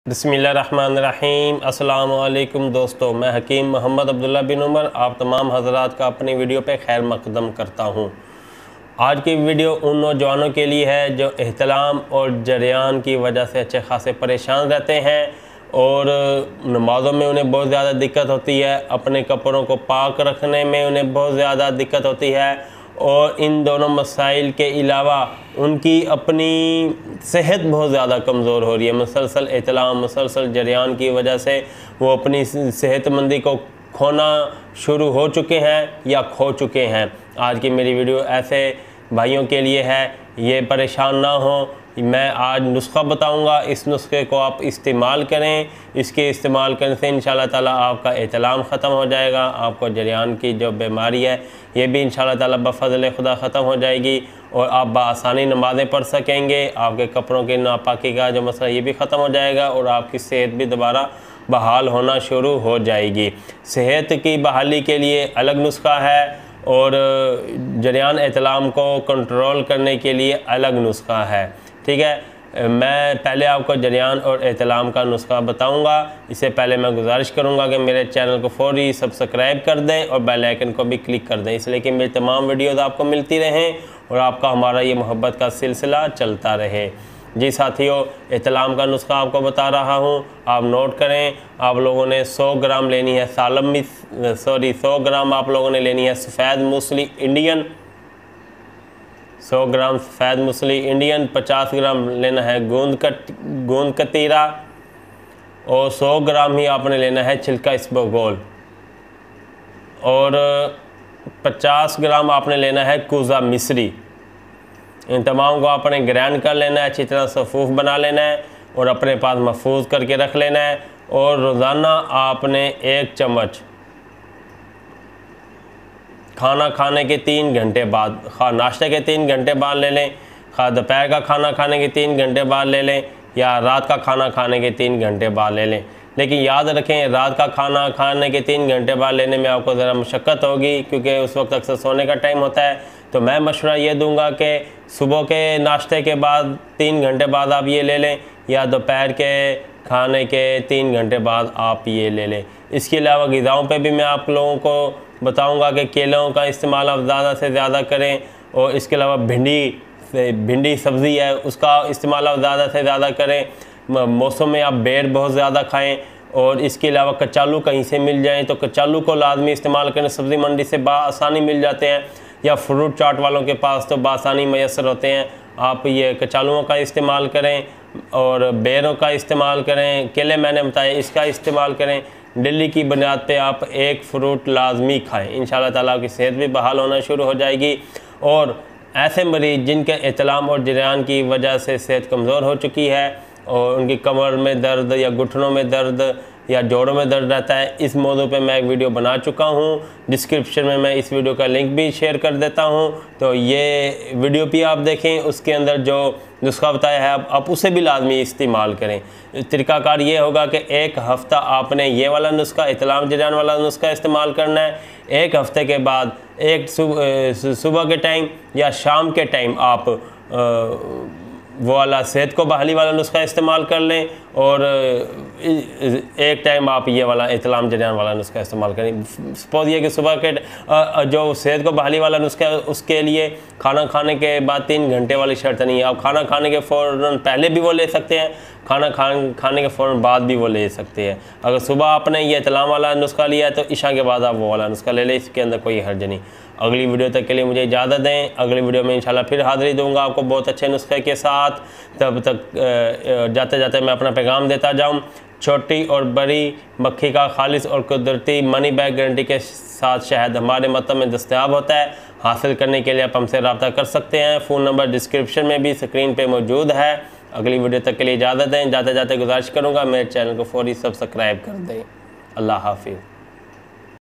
बिस्मिल्लाहिर्रहमानिर्रहीम। अस्सलाम वालेकुम दोस्तों, मैं हकीम मोहम्मद अब्दुल्ला बिन उमर आप तमाम हज़रात का अपनी वीडियो पे खैर मक़दम करता हूँ। आज की वीडियो उन नौजवानों के लिए है जो एहतलाम और जरियान की वजह से अच्छे खासे परेशान रहते हैं और नमाज़ों में उन्हें बहुत ज़्यादा दिक्कत होती है, अपने कपड़ों को पाक रखने में उन्हें बहुत ज़्यादा दिक्कत होती है और इन दोनों मसाइल के अलावा उनकी अपनी सेहत बहुत ज़्यादा कमज़ोर हो रही है। मुसलसल एहतलाम, मुसलसल जरियान की वजह से वो अपनी सेहतमंदी को खोना शुरू हो चुके हैं या खो चुके हैं। आज की मेरी वीडियो ऐसे भाइयों के लिए है, ये परेशान ना हो। मैं आज नुस्खा बताऊंगा, इस नुस्खे को आप इस्तेमाल करें। इसके इस्तेमाल करने से इंशाल्लाह ताला आपका एहतलाम ख़त्म हो जाएगा, आपको जरियान की जो बीमारी है ये भी इंशाल्लाह ताला बफ़ज़ल खुदा ख़त्म हो जाएगी और आप बआसानी नमाज़ें पढ़ सकेंगे। आपके कपड़ों की नापाकी का जो मसला ये भी ख़त्म हो जाएगा और आपकी सेहत भी दोबारा बहाल होना शुरू हो जाएगी। सेहत की बहाली के लिए अलग नुस्खा है और जरियान एहतलाम को कंट्रोल करने के लिए अलग नुस्खा है। ठीक है, मैं पहले आपको जरियान और एहतलाम का नुस्खा बताऊंगा। इससे पहले मैं गुजारिश करूंगा कि मेरे चैनल को फ़ौरी सब्सक्राइब कर दें और बेल आइकन को भी क्लिक कर दें, इसलिए कि मेरी तमाम वीडियोज़ आपको मिलती रहें और आपका हमारा ये मोहब्बत का सिलसिला चलता रहे। जी साथियों, एहतलाम का नुस्खा आपको बता रहा हूँ, आप नोट करें। आप लोगों ने 100 ग्राम लेनी है 100 ग्राम आप लोगों ने लेनी है सफ़ेद मूसली इंडियन, 100 ग्राम सफ़ेद मूसली इंडियन, 50 ग्राम लेना है गोंद कतीरा और 100 ग्राम ही आपने लेना है छिलका इसबगोल और 50 ग्राम आपने लेना है कूज़ा मिस्री। इन तमाम को आपने ग्राइंड कर लेना है, अच्छी तरह सफ़ूफ़ बना लेना है और अपने पास महफूज करके रख लेना है। और रोज़ाना आपने 1 चम्मच खाना खाने के 3 घंटे बाद, खा नाश्ते के 3 घंटे बाद ले लें, खा दोपहर का खाना खाने के 3 घंटे बाद ले लें या रात का खाना खाने के 3 घंटे बाद ले लें। लेकिन याद रखें, रात का खाना खाने के 3 घंटे बाद लेने में आपको ज़रा मशक्क़त होगी क्योंकि उस वक्त अक्सर सोने का टाइम होता है। तो मैं मशवरा ये दूंगा कि सुबह के नाश्ते के बाद 3 घंटे बाद आप ये ले लें या दोपहर के खाने के 3 घंटे बाद आप ये ले लें। इसके अलावा ग़िज़ाओं पे भी मैं आप लोगों को बताऊंगा कि केलों का इस्तेमाल आप ज़्यादा से ज़्यादा करें और इसके अलावा भिंडी सब्ज़ी है उसका इस्तेमाल आप ज़्यादा से ज़्यादा करें। मौसम में आप बेर बहुत ज़्यादा खाएं और इसके अलावा कचालू कहीं से मिल जाएं तो कचालू को लाजमी इस्तेमाल करें। सब्ज़ी मंडी से बआसानी मिल जाते हैं या फ्रूट चाट वालों के पास तो बआसानी मैसर होते हैं। आप ये कचालुओं का इस्तेमाल करें और बेरों का इस्तेमाल करें। केले मैंने बताया इसका इस्तेमाल करें। डेली की बुनियाद पे आप 1 फ्रूट लाजमी खाएं, इंशाल्लाह ताला आपकी सेहत भी बहाल होना शुरू हो जाएगी। और ऐसे मरीज़ जिनके एहतलाम और जरियान की वजह से सेहत कमज़ोर हो चुकी है और उनकी कमर में दर्द या घुटनों में दर्द या जोड़ों में दर्द रहता है, इस मौजू पे मैं एक वीडियो बना चुका हूँ। डिस्क्रिप्शन में मैं इस वीडियो का लिंक भी शेयर कर देता हूँ, तो ये वीडियो भी आप देखें। उसके अंदर जो नुस्खा बताया है आप उसे भी लाजमी इस्तेमाल करें। तरीक़ाकार ये होगा कि 1 हफ़्ता आपने ये वाला नुस्खा, एहतलाम जरियान वाला नुस्खा इस्तेमाल करना है। 1 हफ़्ते के बाद एक सुबह के टाइम या शाम के टाइम आप वो वाला सेहत को बहाली वाला नुस्खा इस्तेमाल कर लें और एक टाइम आप ये वाला एहतलाम जरियान वाला नुस्खा इस्तेमाल करें। सपोज ये कि सुबह के जो सेहत को बहाली वाला नुस्खा है उसके लिए खाना खाने के बाद 3 घंटे वाली शर्त नहीं है। आप खाना खाने के फ़ौरन पहले भी वो ले सकते हैं, खाना खाने के फ़ौरन बाद भी वो ले सकते हैं। अगर सुबह आपने ये एहतलाम वाला नुस्खा लिया है तो इशा के बाद आप वो वाला नुस्खा ले लें, इसके अंदर कोई हर्ज नहीं। अगली वीडियो तक के लिए मुझे इजाज़त दें। अगली वीडियो में इंशाल्लाह फिर हाज़िरी दूंगा आपको बहुत अच्छे नुस्खे के साथ। तब तक जाते जाते मैं अपना पैगाम देता जाऊं। छोटी और बड़ी मक्खी का खालिस और कुदरती मनी बैग गारंटी के साथ शहद हमारे मतब में दस्तयाब होता है। हासिल करने के लिए आप हमसे रब्ता कर सकते हैं। फ़ोन नंबर डिस्क्रिप्शन में भी स्क्रीन पर मौजूद है। अगली वीडियो तक के लिए इजाज़त दें। जाते जाते गुजारिश करूँगा मेरे चैनल को फ़ौरी सब्सक्राइब कर दें। अल्लाह हाफिज़।